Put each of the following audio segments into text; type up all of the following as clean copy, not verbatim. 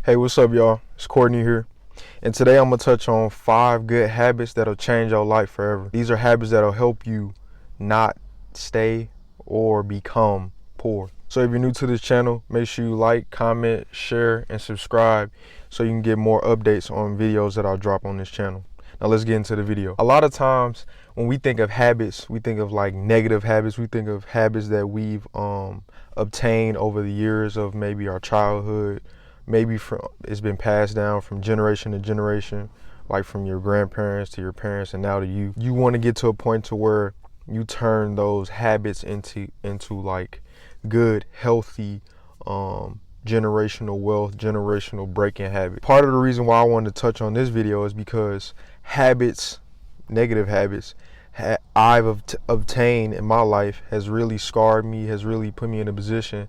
Hey, what's up, y'all? It's Courtney here. And today I'm going to touch on 5 good habits that'll change your life forever. These are habits that'll help you not stay or become poor. So if you're new to this channel, make sure you like, comment, share, and subscribe so you can get more updates on videos that I'll drop on this channel. Now let's get into the video. A lot of times when we think of habits, we think of like negative habits. We think of habits that we've obtained over the years of maybe our childhood. Maybe it's been passed down from generation to generation, like from your grandparents to your parents and now to you. You want to get to a point to where you turn those habits into like good, healthy, generational wealth, generational breaking habits. Part of the reason why I wanted to touch on this video is because habits, negative habits, I've obtained in my life has really scarred me, has really put me in a position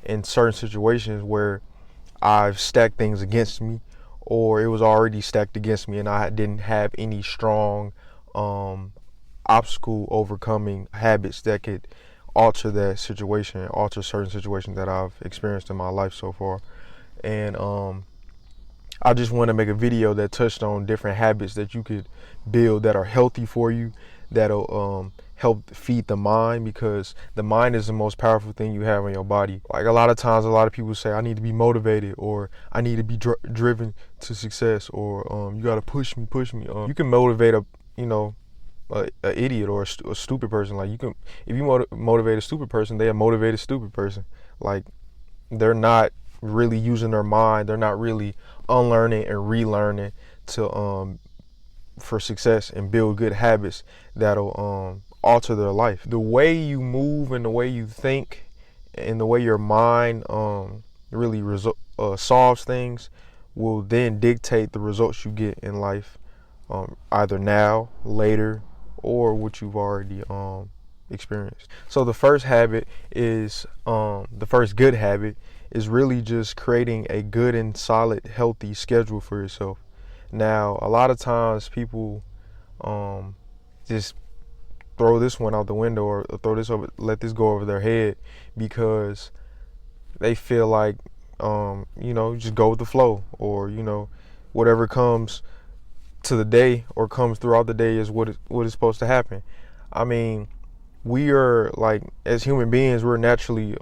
in certain situations where I've stacked things against me, or it was already stacked against me and I didn't have any strong obstacle overcoming habits that could alter that situation, alter certain situations that I've experienced in my life so far. And I just want to make a video that touched on different habits that you could build that are healthy for you, that'll help feed the mind, because the mind is the most powerful thing you have in your body. Like a lot of times, a lot of people say, I need to be motivated, or I need to be driven to success, or you got to push me. You can motivate a idiot or a stupid person. Like you can, if you motivate a stupid person, they a motivated stupid person. Like they're not really using their mind. They're not really unlearning and relearning to for success and build good habits that'll alter their life. The way you move and the way you think and the way your mind really solves things will then dictate the results you get in life, either now, later, or what you've already experienced. So the first habit is the first good habit is really just creating a good and solid, healthy schedule for yourself. Now, a lot of times people just throw this one out the window, or let this go over their head, because they feel like just go with the flow, or whatever comes to the day or comes throughout the day is what is supposed to happen. I mean, we are, like, as human beings, we're naturally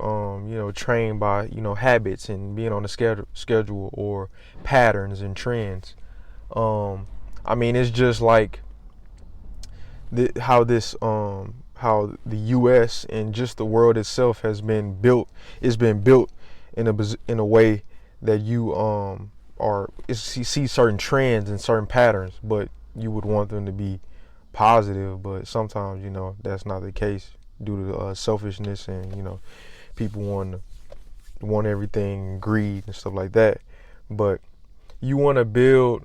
trained by habits and being on a schedule or patterns and trends. I mean, it's just like how the U.S. and just the world itself has been built. It's been built in a way that you see certain trends and certain patterns, but you would want them to be positive. But sometimes that's not the case due to selfishness and people want everything, greed and stuff like that. But you want to build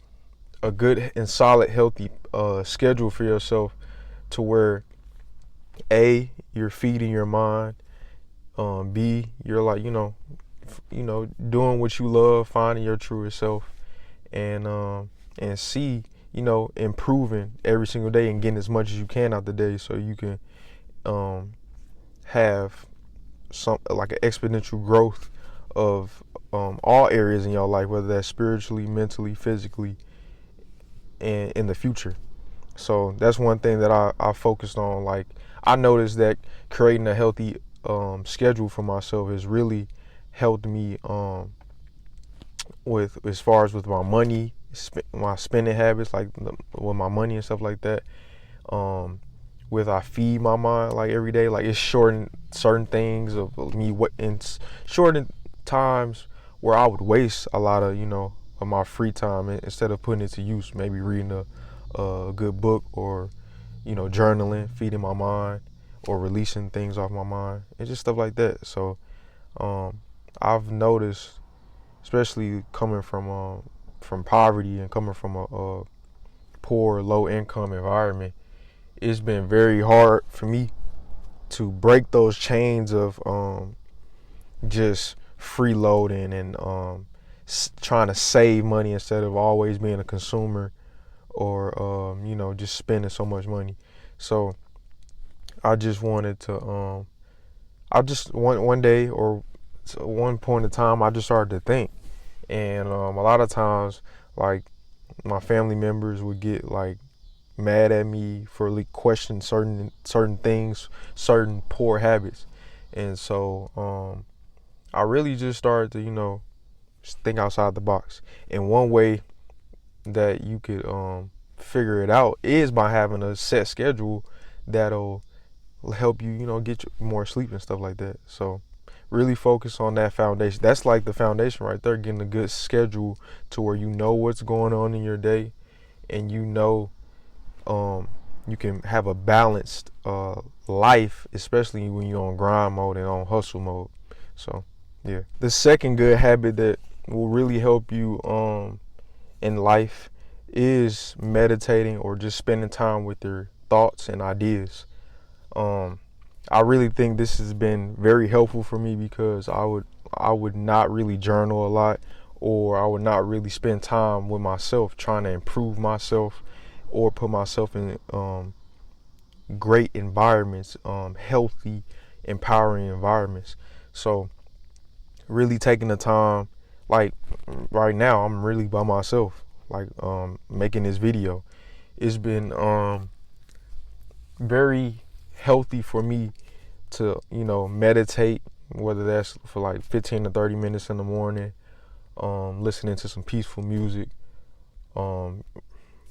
a good and solid, healthy schedule for yourself, to where A, you're feeding your mind, B, you're like doing what you love, finding your truest self, and C, improving every single day and getting as much as you can out the day, so you can have some like an exponential growth of all areas in your life, whether that's spiritually, mentally, physically, and in the future. So that's one thing that I focused on. Like, I noticed that creating a healthy schedule for myself has really helped me with, as far as with my money, my spending habits, like with my money and stuff like that. With I feed my mind like every day, like it's shortened certain things of me, shortened times where I would waste a lot of of my free time, instead of putting it to use, maybe reading a good book, or journaling, feeding my mind, or releasing things off my mind, and just stuff like that. So I've noticed, especially coming from poverty and coming from a poor, low income environment, it's been very hard for me to break those chains of just freeloading and trying to save money instead of always being a consumer, or just spending so much money. So I just wanted to one day, or one point in time, I just started to think, And a lot of times, like, my family members would get like mad at me for like questioning certain things, certain poor habits. And so I really just started to, think outside the box. And one way that you could figure it out is by having a set schedule that'll help you, get you more sleep and stuff like that. So really focus on that foundation. That's like the foundation right there, getting a good schedule to where you know what's going on in your day, and um, you can have a balanced life, especially when you're on grind mode and on hustle mode. So yeah. The second good habit that will really help you in life is meditating or just spending time with your thoughts and ideas. Um, I really think this has been very helpful for me because I would not really journal a lot, or I would not really spend time with myself trying to improve myself or put myself in great environments, healthy, empowering environments. So really taking the time, like right now, I'm really by myself, like making this video. It's been very healthy for me to, meditate, whether that's for like 15 to 30 minutes in the morning, listening to some peaceful music, um,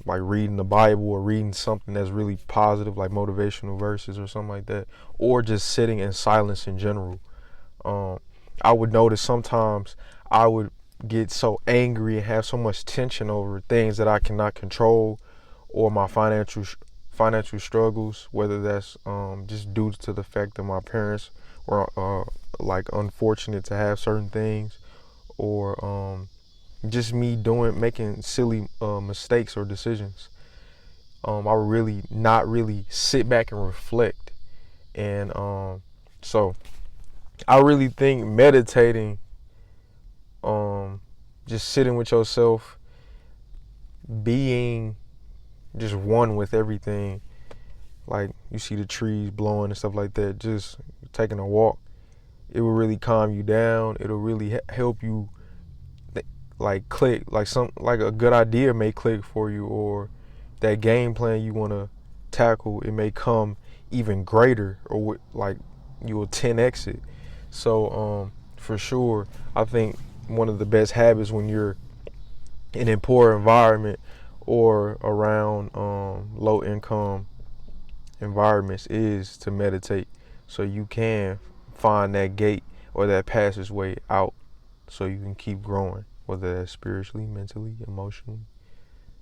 like reading the Bible or reading something that's really positive, like motivational verses or something like that, or just sitting in silence in general. Um, I would notice sometimes I would get so angry and have so much tension over things that I cannot control, or my financial struggles, whether that's just due to the fact that my parents were like unfortunate to have certain things, or just me making silly mistakes or decisions. I would really not really sit back and reflect, and so I really think meditating, just sitting with yourself, being just one with everything, like you see the trees blowing and stuff like that, just taking a walk, it will really calm you down. It'll really help you like click, like a good idea may click for you, or that game plan you want to tackle, it may come even greater, or like you will 10x it. So for sure, I think one of the best habits when you're in a poor environment or around low income environments is to meditate, so you can find that gate or that passageway out, so you can keep growing, whether that's spiritually, mentally, emotionally,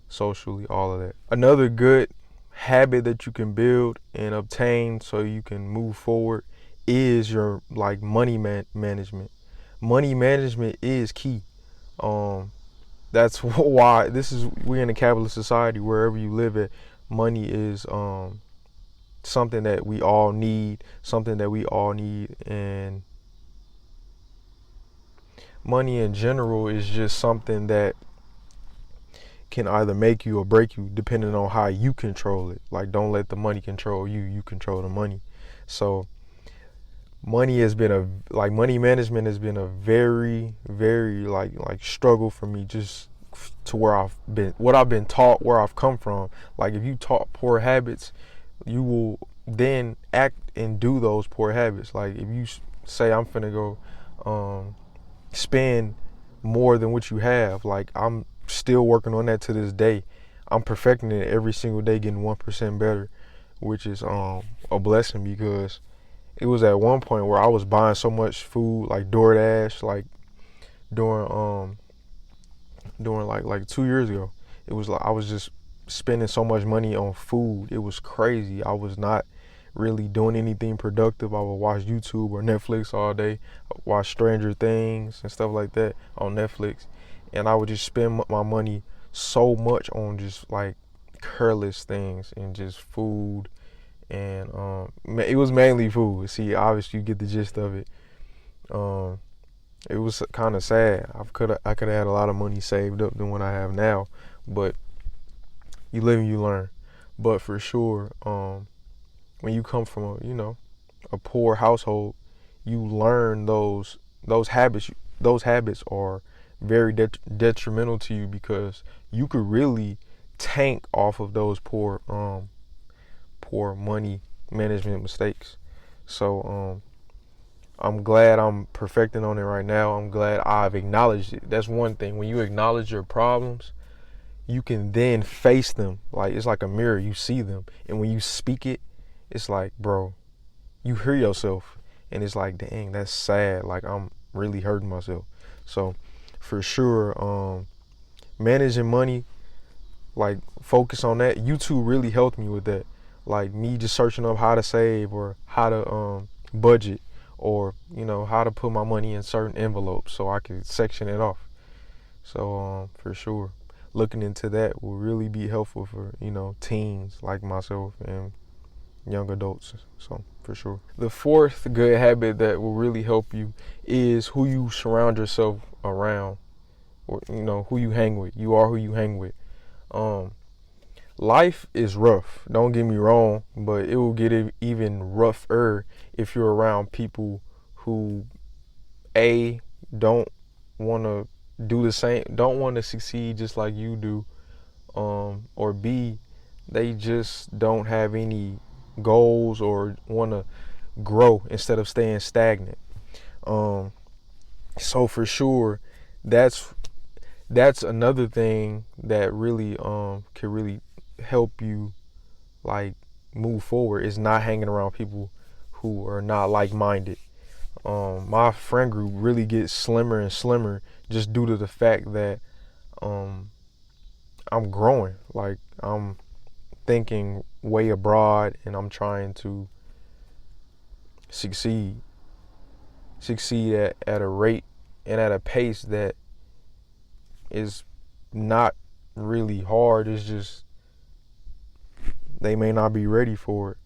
socially, all of that. Another good habit that you can build and obtain so you can move forward is your like management. Money management is key. Um, that's why we're in a capitalist society. Wherever you live at, money is something that we all need, and money in general is just something that can either make you or break you depending on how you control it. Like, don't let the money control you, you control the money. So money management has been a very, very like struggle for me, just to what I've been taught, where I've come from. Like, if you taught poor habits, you will then act and do those poor habits. Like, if you say I'm finna go spend more than what you have, like, I'm still working on that to this day. I'm perfecting it every single day, getting 1% better, which is a blessing, because it was at one point where I was buying so much food, like DoorDash, like during like 2 years ago. It was like I was just spending so much money on food. It was crazy. I was not really doing anything productive. I would watch YouTube or Netflix all day, watch Stranger Things and stuff like that on Netflix, and I would just spend my money so much on just like careless things and just food. And it was mainly food. See, obviously you get the gist of it. Um, it was kind of sad. I could have had a lot of money saved up than what I have now, but you live and you learn. But for sure, when you come from a poor household, you learn those habits. Those habits are very detrimental to you, because you could really tank off of those poor money management mistakes. So I'm glad I'm perfecting on it right now. I'm glad I've acknowledged it. That's one thing. When you acknowledge your problems, you can then face them. Like, it's like a mirror. You see them. And when you speak it, it's like, bro, you hear yourself. And it's like, dang, that's sad. Like, I'm really hurting myself. So for sure, managing money, like, focus on that. YouTube really helped me with that. Like, me just searching up how to save, or how to budget, or how to put my money in certain envelopes so I can section it off. So for sure, looking into that will really be helpful for teens like myself and young adults. So for sure, the fourth good habit that will really help you is who you surround yourself around, or who you hang with. You are who you hang with. Life is rough, don't get me wrong, but it will get even rougher if you're around people who A, don't want to do the same, don't want to succeed just like you do, or B, they just don't have any goals or want to grow instead of staying stagnant. So for sure, that's another thing that really can really help you, like, move forward, is not hanging around people who are not like-minded. My friend group really gets slimmer and slimmer just due to the fact that I'm growing. Like, I'm thinking way abroad, and I'm trying to succeed at a rate and at a pace that is not really hard. It's just they may not be ready for it.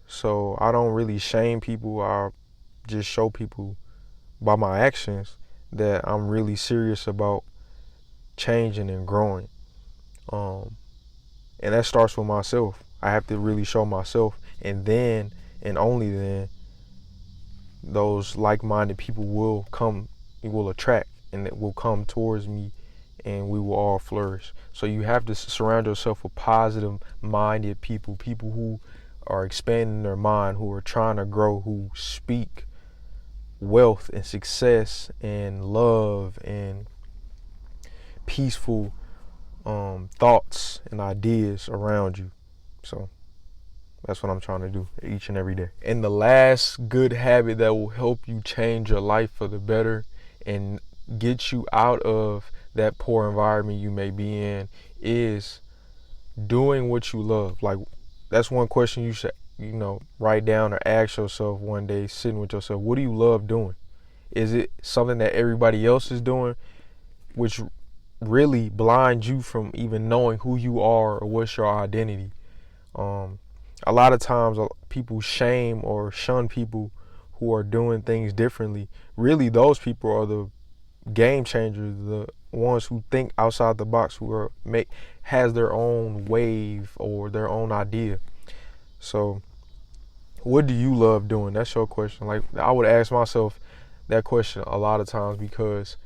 So I don't really shame people. I just show people by my actions that I'm really serious about changing and growing. And that starts with myself. I have to really show myself, and then, and only then, those like-minded people will attract, and it will come towards me, and we will all flourish. So you have to surround yourself with positive-minded people who are expanding their mind, who are trying to grow, who speak wealth and success and love and peaceful thoughts and ideas around you. So that's what I'm trying to do each and every day. And the last good habit that will help you change your life for the better and get you out of that poor environment you may be in is doing what you love. Like, that's one question you should, write down or ask yourself one day, sitting with yourself. What do you love doing? Is it something that everybody else is doing, which really blinds you from even knowing who you are or what's your identity? A lot of times people shame or shun people who are doing things differently. Really, those people are the game changers, the ones who think outside the box, who has their own wave or their own idea. So what do you love doing? That's your question. Like, I would ask myself that question a lot of times, because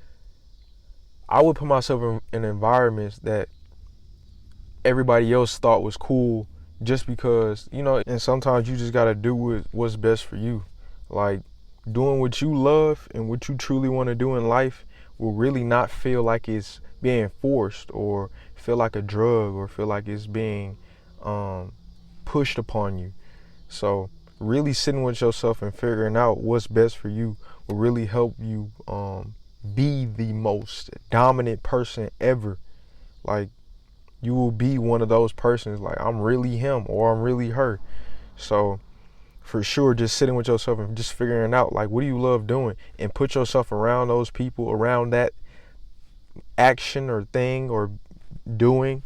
I would put myself in environments that everybody else thought was cool, just because, and sometimes you just got to do what's best for you. Like, doing what you love and what you truly want to do in life will really not feel like it's being forced, or feel like a drug, or feel like it's being pushed upon you. So really sitting with yourself and figuring out what's best for you will really help you be the most dominant person ever. Like, you will be one of those persons, like, I'm really him or I'm really her. So for sure, just sitting with yourself and just figuring out, like, what do you love doing, and put yourself around those people, around that action or thing or doing,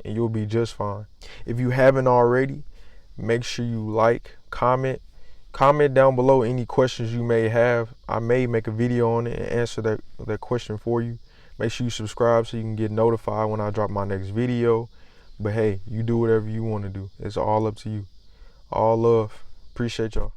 and you'll be just fine. If you haven't already, make sure you like, comment down below any questions you may have. I may make a video on it and answer that question for you. Make sure you subscribe so you can get notified when I drop my next video. But hey, you do whatever you want to do. It's all up to you. All love. Appreciate y'all.